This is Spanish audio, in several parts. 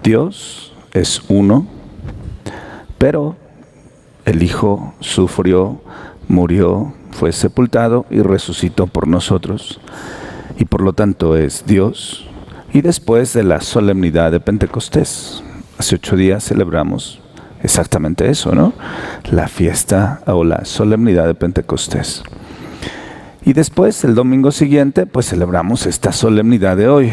Dios es uno, pero el Hijo sufrió, murió, fue sepultado y resucitó por nosotros. Y por lo tanto es Dios. Y después de la solemnidad de Pentecostés, hace 8 días celebramos exactamente eso, ¿no? La fiesta o la solemnidad de Pentecostés. Y después, el domingo siguiente, pues celebramos esta solemnidad de hoy.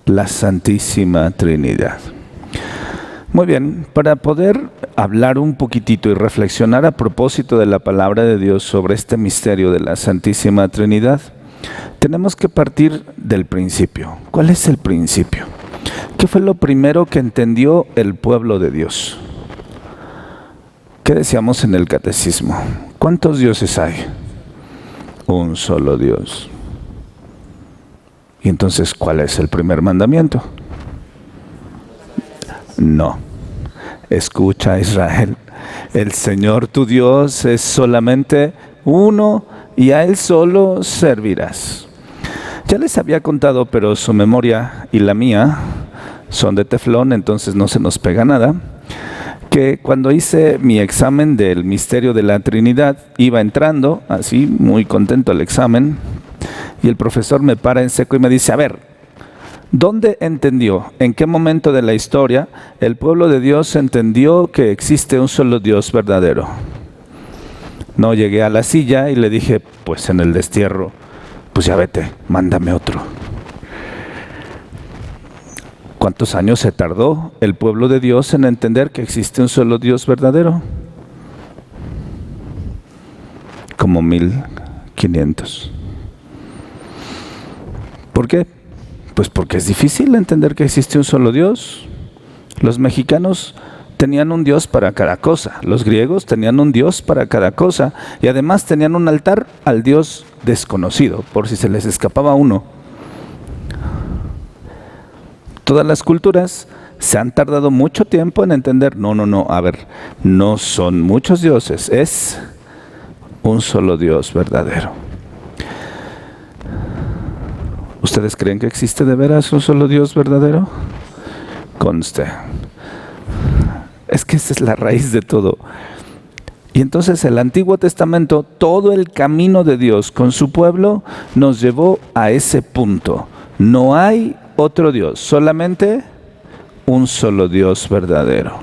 La Santísima Trinidad. Muy bien, para poder hablar un poquitito y reflexionar a propósito de la palabra de Dios sobre este misterio de la Santísima Trinidad, tenemos que partir del principio. ¿Cuál es el principio? ¿Qué fue lo primero que entendió el pueblo de Dios? ¿Qué decíamos en el catecismo? ¿Cuántos dioses hay? Un solo Dios. ¿Y entonces cuál es el primer mandamiento? No. Escucha, Israel, el Señor tu Dios es solamente uno y a Él solo servirás. Ya les había contado, pero su memoria y la mía son de teflón, entonces no se nos pega nada, que cuando hice mi examen del misterio de la Trinidad, iba entrando, así, muy contento el examen, y el profesor me para en seco y me dice, a ver, ¿dónde entendió, en qué momento de la historia, el pueblo de Dios entendió que existe un solo Dios verdadero? No, llegué a la silla y le dije, pues en el destierro, pues ya vete, mándame otro. ¿Cuántos años se tardó el pueblo de Dios en entender que existe un solo Dios verdadero? Como 1500. ¿Por qué? Pues porque es difícil entender que existe un solo Dios. Los mexicanos tenían un Dios para cada cosa. Los griegos tenían un Dios para cada cosa. Y además tenían un altar al Dios desconocido, por si se les escapaba uno. Todas las culturas se han tardado mucho tiempo en entender, no, a ver, no son muchos dioses, es un solo Dios verdadero. ¿Ustedes creen que existe de veras un solo Dios verdadero? Conste. Es que esa es la raíz de todo. Y entonces el Antiguo Testamento, todo el camino de Dios con su pueblo, nos llevó a ese punto. No hay otro Dios, solamente un solo Dios verdadero.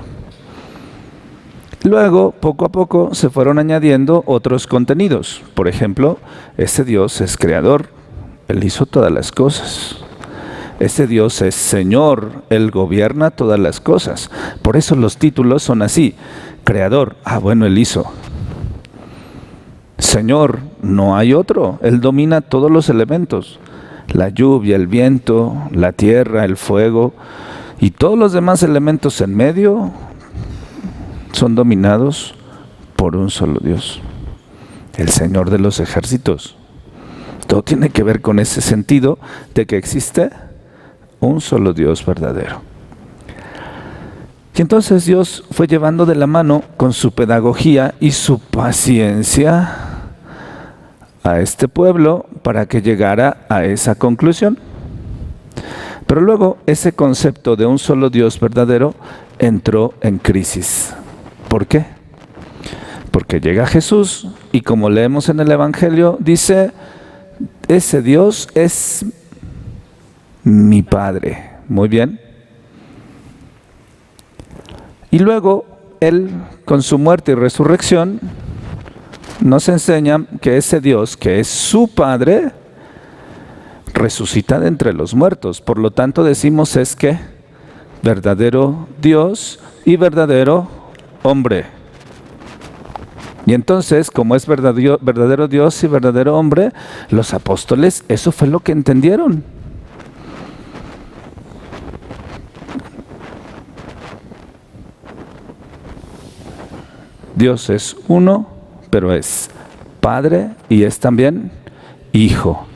Luego, poco a poco, se fueron añadiendo otros contenidos. Por ejemplo, ese Dios es creador, Él hizo todas las cosas. Ese Dios es Señor, Él gobierna todas las cosas. Por eso los títulos son así. Creador, bueno, Él hizo. Señor, no hay otro, Él domina todos los elementos. La lluvia, el viento, la tierra, el fuego y todos los demás elementos en medio son dominados por un solo Dios, el Señor de los ejércitos. Todo tiene que ver con ese sentido de que existe un solo Dios verdadero. Y entonces Dios fue llevando de la mano con su pedagogía y su paciencia a este pueblo para que llegara a esa conclusión. Pero luego ese concepto de un solo Dios verdadero entró en crisis. ¿Por qué? Porque llega Jesús y como leemos en el Evangelio, dice, ese Dios es mi Padre. Muy bien. Y luego Él, con su muerte y resurrección, nos enseña que ese Dios, que es su Padre, resucita de entre los muertos. Por lo tanto decimos es que verdadero Dios y verdadero hombre. Y entonces, como es verdadero Dios y verdadero hombre, los apóstoles, eso fue lo que entendieron. Dios es uno, pero es Padre y es también Hijo.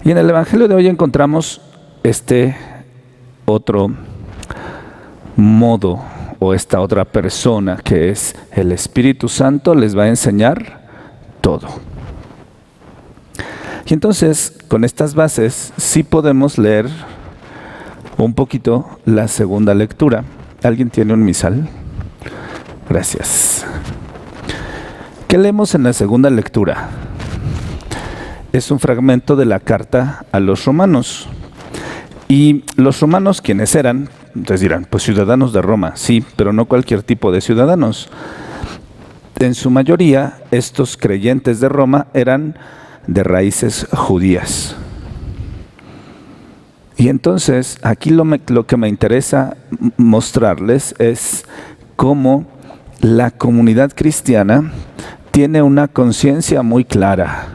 Y en el Evangelio de hoy encontramos este otro modo o esta otra persona que es el Espíritu Santo, les va a enseñar todo. Y entonces, con estas bases, sí podemos leer un poquito la segunda lectura. ¿Alguien tiene un misal? Gracias. ¿Qué leemos en la segunda lectura? Es un fragmento de la carta a los romanos. Y los romanos, ¿quiénes eran? Entonces dirán, pues ciudadanos de Roma, sí, pero no cualquier tipo de ciudadanos. En su mayoría, estos creyentes de Roma eran de raíces judías. Y entonces, aquí lo que me interesa mostrarles es cómo la comunidad cristiana tiene una conciencia muy clara.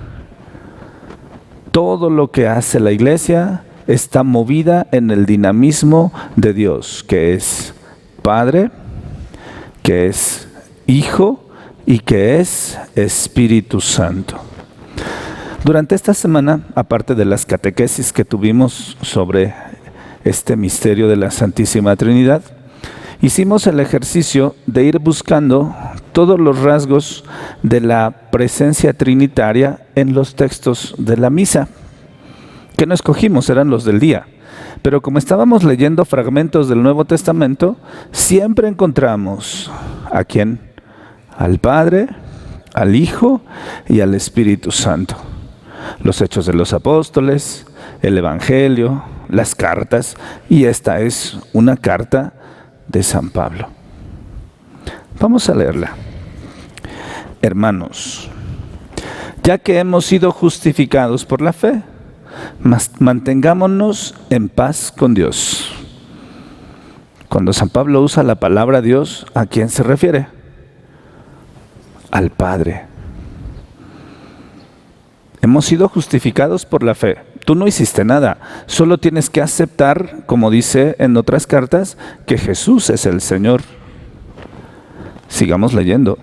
Todo lo que hace la iglesia está movida en el dinamismo de Dios, que es Padre, que es Hijo y que es Espíritu Santo. Durante esta semana, aparte de las catequesis que tuvimos sobre este misterio de la Santísima Trinidad, hicimos el ejercicio de ir buscando todos los rasgos de la presencia trinitaria en los textos de la misa, que no escogimos, eran los del día. Pero como estábamos leyendo fragmentos del Nuevo Testamento, siempre encontramos ¿a quién? Al Padre, al Hijo y al Espíritu Santo. Los Hechos de los Apóstoles, el Evangelio, las cartas, y esta es una carta de San Pablo. Vamos a leerla. Hermanos, ya que hemos sido justificados por la fe, mantengámonos en paz con Dios. Cuando San Pablo usa la palabra Dios, ¿a quién se refiere? Al Padre. Hemos sido justificados por la fe. Tú no hiciste nada, solo tienes que aceptar, como dice en otras cartas, que Jesús es el Señor. Sigamos leyendo.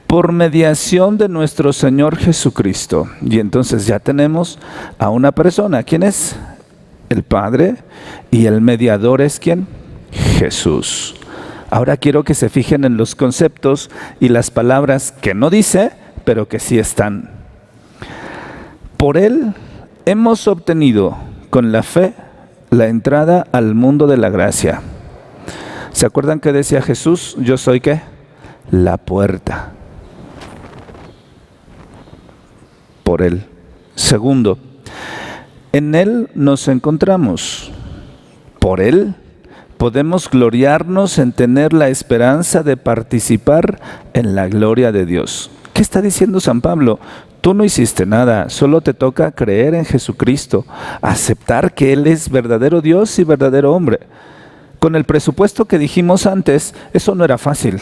Por mediación de nuestro Señor Jesucristo. Y entonces ya tenemos a una persona. ¿Quién es? El Padre. Y el mediador es ¿quién? Jesús. Ahora quiero que se fijen en los conceptos y las palabras que no dice, pero que sí están. Por Él hemos obtenido con la fe la entrada al mundo de la gracia. ¿Se acuerdan que decía Jesús? Yo soy ¿qué? La puerta. Por Él. Segundo, en Él nos encontramos. Por Él podemos gloriarnos en tener la esperanza de participar en la gloria de Dios. ¿Qué está diciendo San Pablo? Tú no hiciste nada, solo te toca creer en Jesucristo, aceptar que Él es verdadero Dios y verdadero hombre. Con el presupuesto que dijimos antes, eso no era fácil.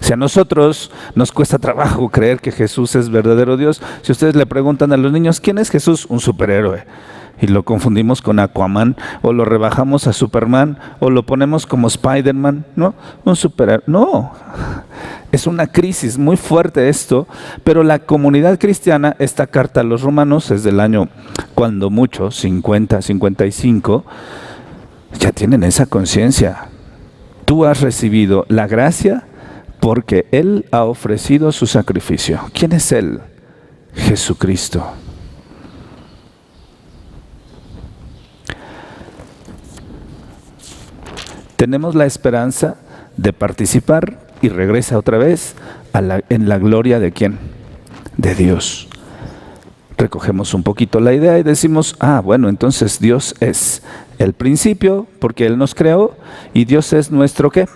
Si a nosotros nos cuesta trabajo creer que Jesús es verdadero Dios, si ustedes le preguntan a los niños, ¿quién es Jesús? Un superhéroe. Y lo confundimos con Aquaman, o lo rebajamos a Superman, o lo ponemos como Spider-Man, ¿no? Un superhéroe. No, es una crisis muy fuerte esto, pero la comunidad cristiana, esta carta a los romanos es del año, cuando mucho, 50, 55, ya tienen esa conciencia. Tú has recibido la gracia porque Él ha ofrecido su sacrificio. ¿Quién es Él? Jesucristo. Tenemos la esperanza de participar, y regresa otra vez en la gloria de ¿quién? De Dios. Recogemos un poquito la idea y decimos, bueno, entonces Dios es el principio, porque Él nos creó, y Dios es nuestro ¿qué?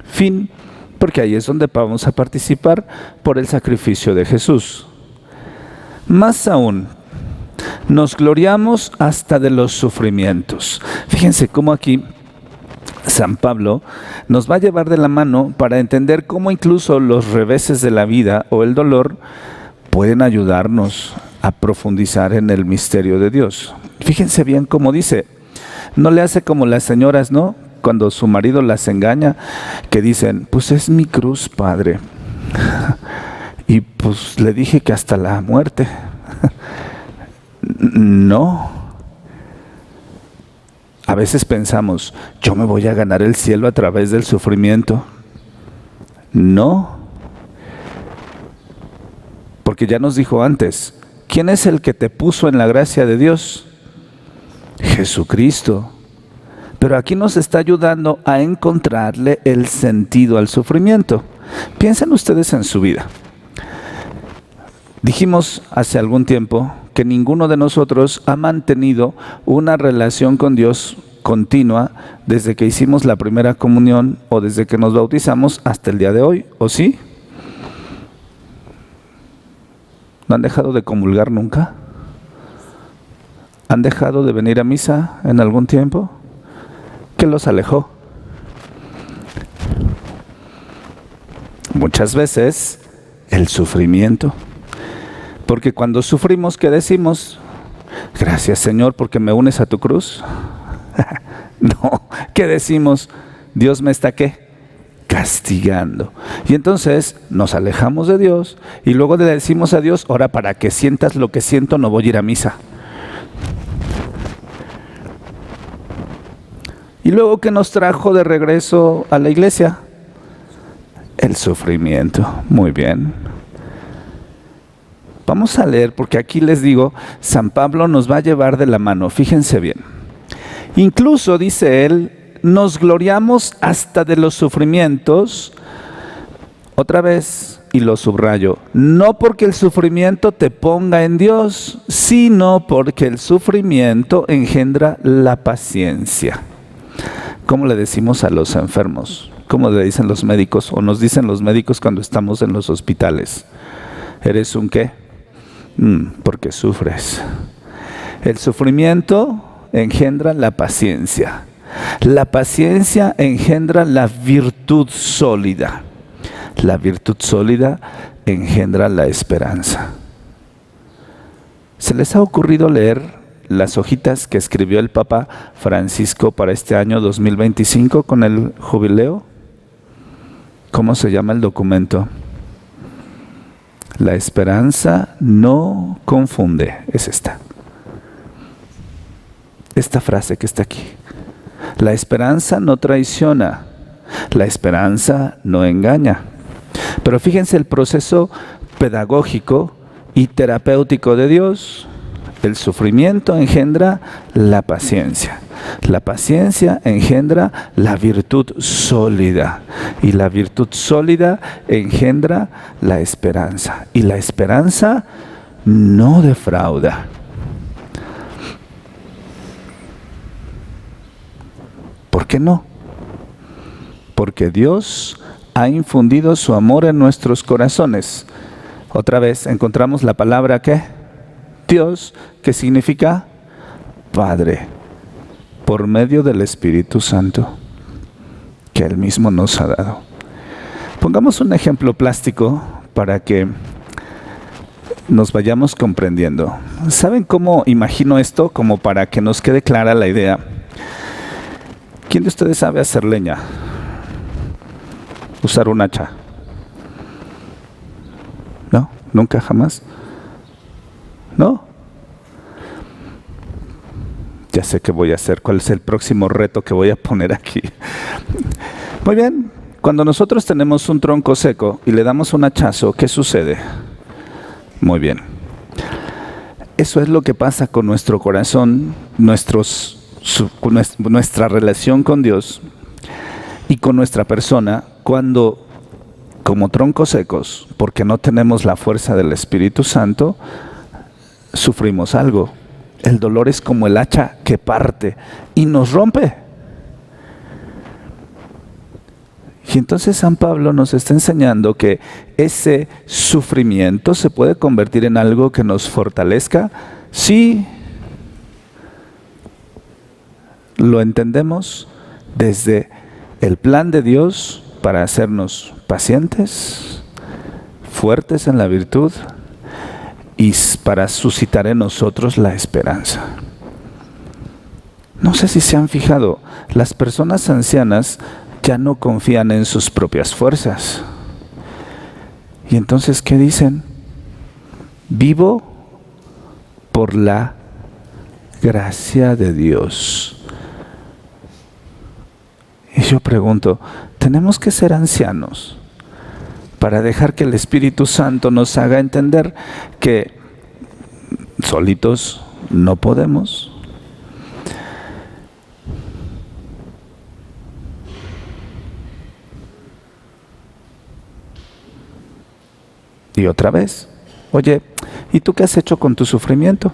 Fin, porque ahí es donde vamos a participar por el sacrificio de Jesús. Más aún, nos gloriamos hasta de los sufrimientos. Fíjense cómo aquí San Pablo nos va a llevar de la mano para entender cómo incluso los reveses de la vida o el dolor pueden ayudarnos a profundizar en el misterio de Dios. Fíjense bien cómo dice, no le hace como las señoras, ¿no? Cuando su marido las engaña, que dicen, pues es mi cruz, Padre. Y pues le dije que hasta la muerte. No. A veces pensamos, yo me voy a ganar el cielo a través del sufrimiento. No. Porque ya nos dijo antes, ¿Quién es el que te puso en la gracia de Dios? Jesucristo. Pero aquí nos está ayudando a encontrarle el sentido al sufrimiento. Piensen ustedes en su vida. Dijimos hace algún tiempo que ninguno de nosotros ha mantenido una relación con Dios continua desde que hicimos la primera comunión o desde que nos bautizamos hasta el día de hoy, ¿o sí? ¿No han dejado de comulgar nunca? ¿Han dejado de venir a misa en algún tiempo? ¿Qué los alejó? Muchas veces el sufrimiento. Porque cuando sufrimos, ¿qué decimos? Gracias, Señor, porque me unes a tu cruz. No, ¿qué decimos? Dios me está, ¿qué? Castigando. Y entonces nos alejamos de Dios y luego le decimos a Dios, ahora para que sientas lo que siento no voy a ir a misa. Y luego, ¿qué nos trajo de regreso a la iglesia? El sufrimiento. Muy bien. Vamos a leer, porque aquí les digo, San Pablo nos va a llevar de la mano. Fíjense bien. Incluso, dice él, nos gloriamos hasta de los sufrimientos. Otra vez, y lo subrayo, no porque el sufrimiento te ponga en Dios, sino porque el sufrimiento engendra la paciencia. ¿Cómo le decimos a los enfermos? ¿Cómo le dicen los médicos? O nos dicen los médicos cuando estamos en los hospitales. ¿Eres un qué? Porque sufres. El sufrimiento engendra la paciencia. La paciencia engendra la virtud sólida. La virtud sólida engendra la esperanza. ¿Se les ha ocurrido leer las hojitas que escribió el Papa Francisco para este año 2025 con el jubileo? ¿Cómo se llama el documento? La esperanza no confunde. Es esta frase que está aquí. La esperanza no traiciona. La esperanza no engaña. Pero fíjense el proceso pedagógico y terapéutico de Dios. El sufrimiento engendra la paciencia. La paciencia engendra la virtud sólida. Y la virtud sólida engendra la esperanza. Y la esperanza no defrauda. ¿Por qué no? Porque Dios ha infundido su amor en nuestros corazones. Otra vez encontramos la palabra ¿qué? Dios, que significa Padre, por medio del Espíritu Santo, que Él mismo nos ha dado. Pongamos un ejemplo plástico para que nos vayamos comprendiendo. ¿Saben cómo imagino esto? Como para que nos quede clara la idea. ¿Quién de ustedes sabe hacer leña? Usar un hacha. ¿No? ¿Nunca, jamás? ¿No? Ya sé qué voy a hacer. ¿Cuál es el próximo reto que voy a poner aquí? Muy bien. Cuando nosotros tenemos un tronco seco y le damos un hachazo, ¿qué sucede? Muy bien. Eso es lo que pasa con nuestro corazón, nuestra relación con Dios y con nuestra persona cuando, como troncos secos, porque no tenemos la fuerza del Espíritu Santo, sufrimos algo. El dolor es como el hacha que parte y nos rompe. Y entonces San Pablo nos está enseñando que ese sufrimiento se puede convertir en algo que nos fortalezca si lo entendemos desde el plan de Dios para hacernos pacientes, fuertes en la virtud y para suscitar en nosotros la esperanza. No sé si se han fijado, las personas ancianas ya no confían en sus propias fuerzas. Y entonces, ¿qué dicen? Vivo por la gracia de Dios. Y yo pregunto, ¿tenemos que ser ancianos para dejar que el Espíritu Santo nos haga entender que Solitos no podemos. Y otra vez, oye, ¿y tú qué has hecho con tu sufrimiento?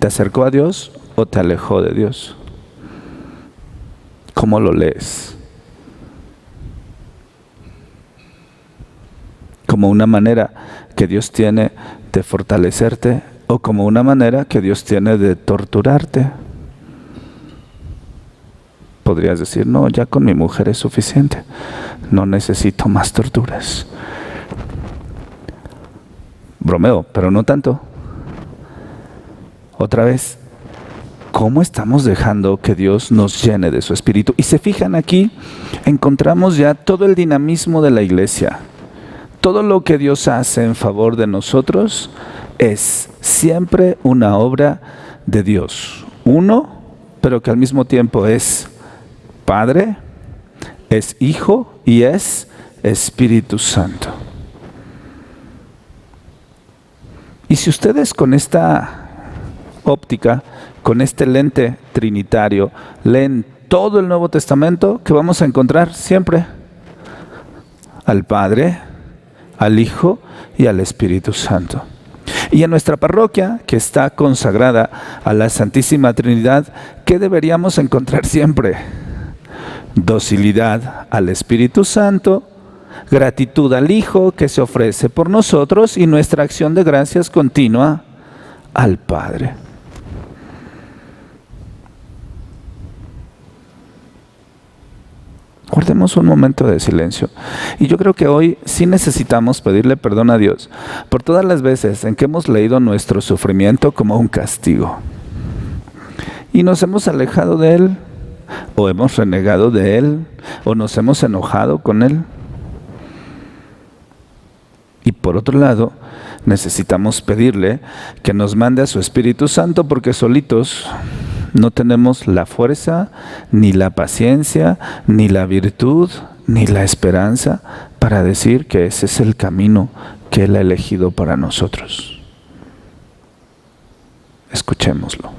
¿Te acercó a Dios o te alejó de Dios? ¿Cómo lo lees? ¿Como una manera que Dios tiene de fortalecerte o como una manera que Dios tiene de torturarte? Podrías decir, no, ya con mi mujer es suficiente, no necesito más torturas. Bromeo, pero no tanto. Otra vez, ¿cómo estamos dejando que Dios nos llene de su Espíritu? Y se fijan aquí, encontramos ya todo el dinamismo de la iglesia. Todo lo que Dios hace en favor de nosotros es siempre una obra de Dios. Uno, pero que al mismo tiempo es Padre, es Hijo y es Espíritu Santo. Y si ustedes con esta óptica, con este lente trinitario, leen todo el Nuevo Testamento, ¿qué vamos a encontrar siempre? Al Padre, al Hijo y al Espíritu Santo. Y en nuestra parroquia, que está consagrada a la Santísima Trinidad, ¿qué deberíamos encontrar siempre? Docilidad al Espíritu Santo, gratitud al Hijo que se ofrece por nosotros y nuestra acción de gracias continua al Padre. Guardemos un momento de silencio. Y yo creo que hoy sí necesitamos pedirle perdón a Dios por todas las veces en que hemos leído nuestro sufrimiento como un castigo. Y nos hemos alejado de Él, o hemos renegado de Él, o nos hemos enojado con Él. Y por otro lado, necesitamos pedirle que nos mande a su Espíritu Santo porque solitos no tenemos la fuerza, ni la paciencia, ni la virtud, ni la esperanza para decir que ese es el camino que Él ha elegido para nosotros. Escuchémoslo.